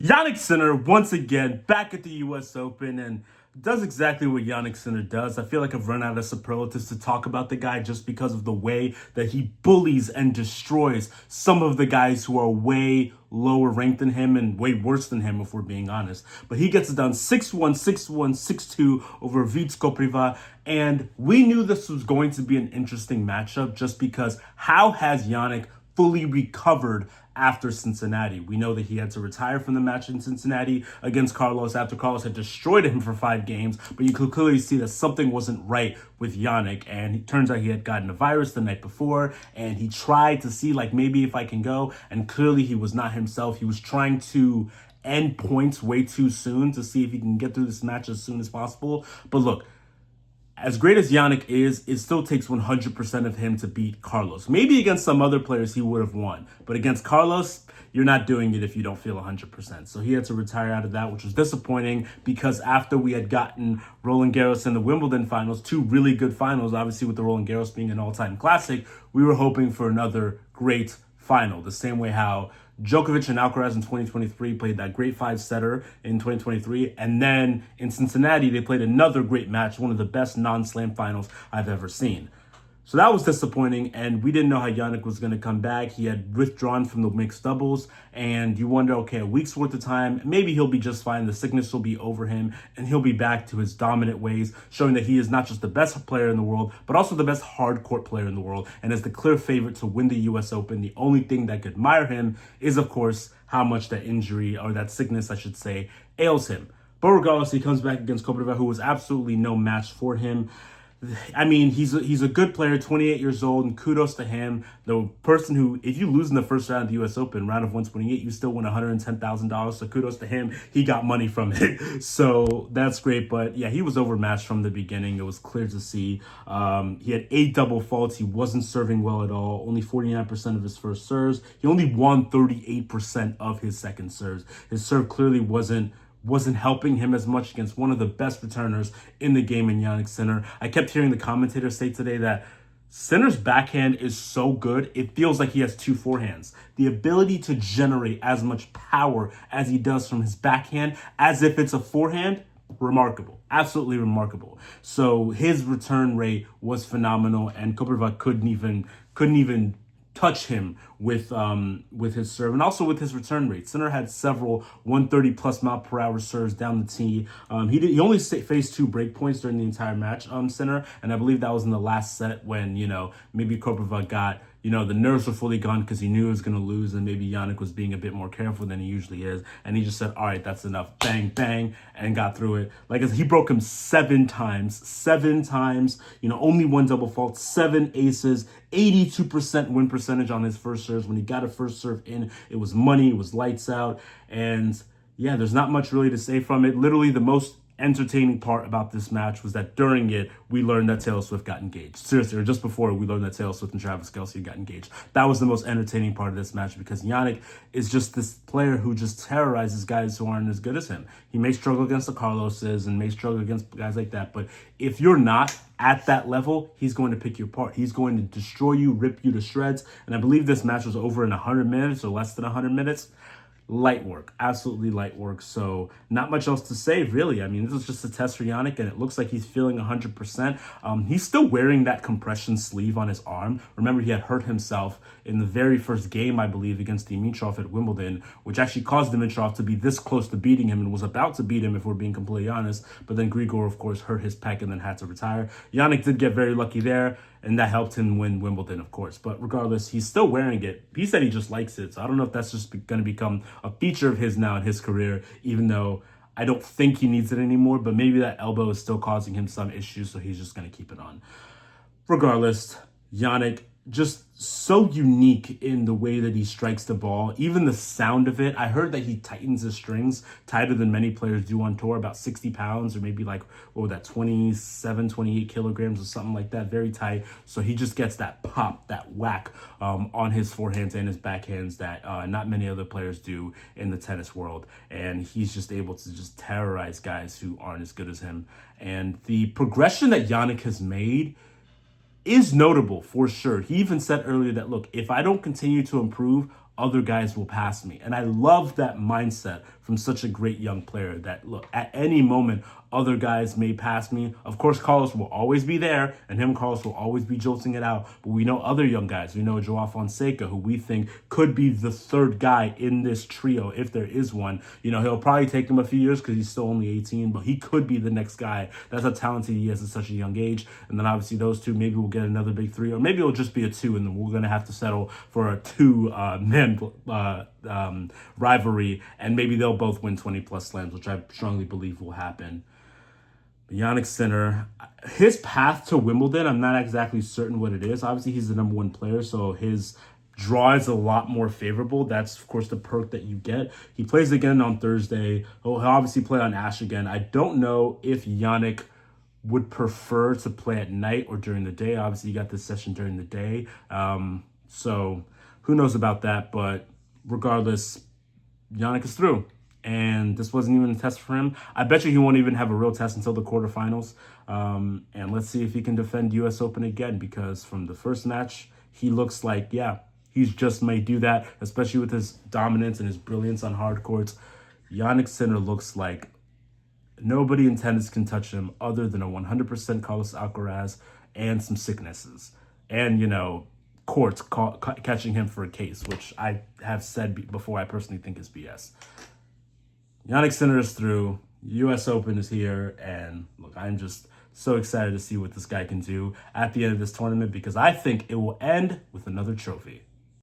Jannik Sinner, once again, back at the US Open and does exactly what Jannik Sinner does. I feel like I've run out of superlatives to talk about the guy just because of the way that he bullies and destroys some of the guys who are way lower ranked than him and way worse than him, if we're being honest. But he gets it done 6-1, 6-1, 6-2 over Kopriva. And we knew this was going to be an interesting matchup just because how has Jannik fully recovered after Cincinnati? We know that he had to retire from the match in Cincinnati against Carlos after Carlos had destroyed him for 5 games, but you could clearly see that something wasn't right with Jannik, and it turns out he had gotten a virus the night before, and he tried to see, like, maybe if I can go, and clearly he was not himself. He was trying to end points way too soon to see if he can get through this match as soon as possible. But look, as great as Jannik is, it still takes 100% of him to beat Carlos. Maybe against some other players he would have won, but against Carlos, you're not doing it if you don't feel 100%. So he had to retire out of that, which was disappointing because after we had gotten Roland Garros and the Wimbledon finals, 2 really good finals, obviously with the Roland Garros being an all-time classic, we were hoping for another great final, the same way how Djokovic and Alcaraz in 2023 played that great 5-setter in 2023. And then in Cincinnati, they played another great match, one of the best non-slam finals I've ever seen. So that was disappointing, and we didn't know how Jannik was going to come back. He had withdrawn from the mixed doubles, and you wonder, okay, a week's worth of time, maybe he'll be just fine. The sickness will be over him, and he'll be back to his dominant ways, showing that he is not just the best player in the world, but also the best hard court player in the world, and is the clear favorite to win the US Open. The only thing that could admire him is, of course, how much that injury, or that sickness, I should say, ails him. But regardless, he comes back against Kopriva, who was absolutely no match for him. I mean, he's a good player, 28 years old, and kudos to him. The person who, if you lose in the first round of the U.S. Open, round of 128, you still win $110,000. So kudos to him. He got money from it. So that's great. But yeah, he was overmatched from the beginning. It was clear to see. He had 8 double faults. He wasn't serving well at all. Only 49% of his first serves. He only won 38% of his second serves. His serve clearly wasn't helping him as much against one of the best returners in the game in Jannik Sinner. I kept hearing the commentators say today that Sinner's backhand is so good, it feels like he has 2 forehands. The ability to generate as much power as he does from his backhand, as if it's a forehand, remarkable. Absolutely remarkable. So his return rate was phenomenal, and Kopriva couldn't even touch him with his serve and also with his return rate. Sinner had several 130 plus mile per hour serves down the tee. He only faced 2 break points during the entire match, Sinner, and I believe that was in the last set when, maybe Kopriva got, the nerves were fully gone because he knew he was going to lose, and maybe Jannik was being a bit more careful than he usually is, and he just said, all right, that's enough, bang, bang, and got through it. Like I said, he broke him 7 times, only 1 double fault, 7 aces, 82% win percentage on his first serves. When he got a first serve in, it was money, it was lights out, and yeah, there's not much really to say from it. Literally, the most entertaining part about this match was that during it, we learned that Taylor Swift got engaged. Seriously, or just before, we learned that Taylor Swift and Travis Kelce got engaged. That was the most entertaining part of this match because Jannik is just this player who just terrorizes guys who aren't as good as him. He may struggle against the Carloses and may struggle against guys like that, but if you're not at that level, he's going to pick you apart. He's going to destroy you, rip you to shreds, and I believe this match was over in 100 minutes or less than 100 minutes. Light work, absolutely light work. So not much else to say, really. I mean, this is just a test for Jannik, and it looks like he's feeling 100%. He's still wearing that compression sleeve on his arm. Remember, he had hurt himself in the very first game, I believe, against Dimitrov at Wimbledon, which actually caused Dimitrov to be this close to beating him and was about to beat him, if we're being completely honest. But then Grigor, of course, hurt his pec and then had to retire. Jannik did get very lucky there, and that helped him win Wimbledon, of course. But regardless, he's still wearing it. He said he just likes it. So I don't know if that's just going to become a feature of his now in his career, even though I don't think he needs it anymore. But maybe that elbow is still causing him some issues, so he's just going to keep it on. Regardless, Jannik, just so unique in the way that he strikes the ball. Even the sound of it. I heard that he tightens his strings tighter than many players do on tour, about 60 pounds or maybe like, 27, 28 kilograms or something like that. Very tight. So he just gets that pop, that whack on his forehands and his backhands that not many other players do in the tennis world. And he's just able to just terrorize guys who aren't as good as him. And the progression that Jannik has made is notable for sure. He even said earlier that, look, if I don't continue to improve, other guys will pass me. And I love that mindset from such a great young player that, look, at any moment, other guys may pass me. Of course, Carlos will always be there, and him, Carlos, will always be jolting it out. But we know other young guys. We know Joao Fonseca, who we think could be the third guy in this trio, if there is one. You know, he'll probably take him a few years because he's still only 18, but he could be the next guy. That's how talented he is at such a young age. And then obviously those two, maybe we'll get another big three, or maybe it'll just be a two, and then we're going to have to settle for a two-man rivalry, and maybe they'll both win 20-plus slams, which I strongly believe will happen. Jannik Sinner, his path to Wimbledon, I'm not exactly certain what it is. Obviously, he's the number one player, so his draw is a lot more favorable. That's, of course, the perk that you get. He plays again on Thursday. He'll obviously play on Ash again. I don't know if Jannik would prefer to play at night or during the day. Obviously, you got this session during the day. So who knows about that, but regardless, Jannik is through. And this wasn't even a test for him. I bet you he won't even have a real test until the quarterfinals. And let's see if he can defend U.S. Open again, because from the first match, he looks like, yeah, he's just may do that, especially with his dominance and his brilliance on hard courts. Jannik Sinner looks like nobody in tennis can touch him other than a 100% Carlos Alcaraz and some sicknesses. And, you know, courts catching him for a case, which I have said before I personally think is BS. Jannik Sinner is through. U.S. Open is here. And look, I'm just so excited to see what this guy can do at the end of this tournament, because I think it will end with another trophy.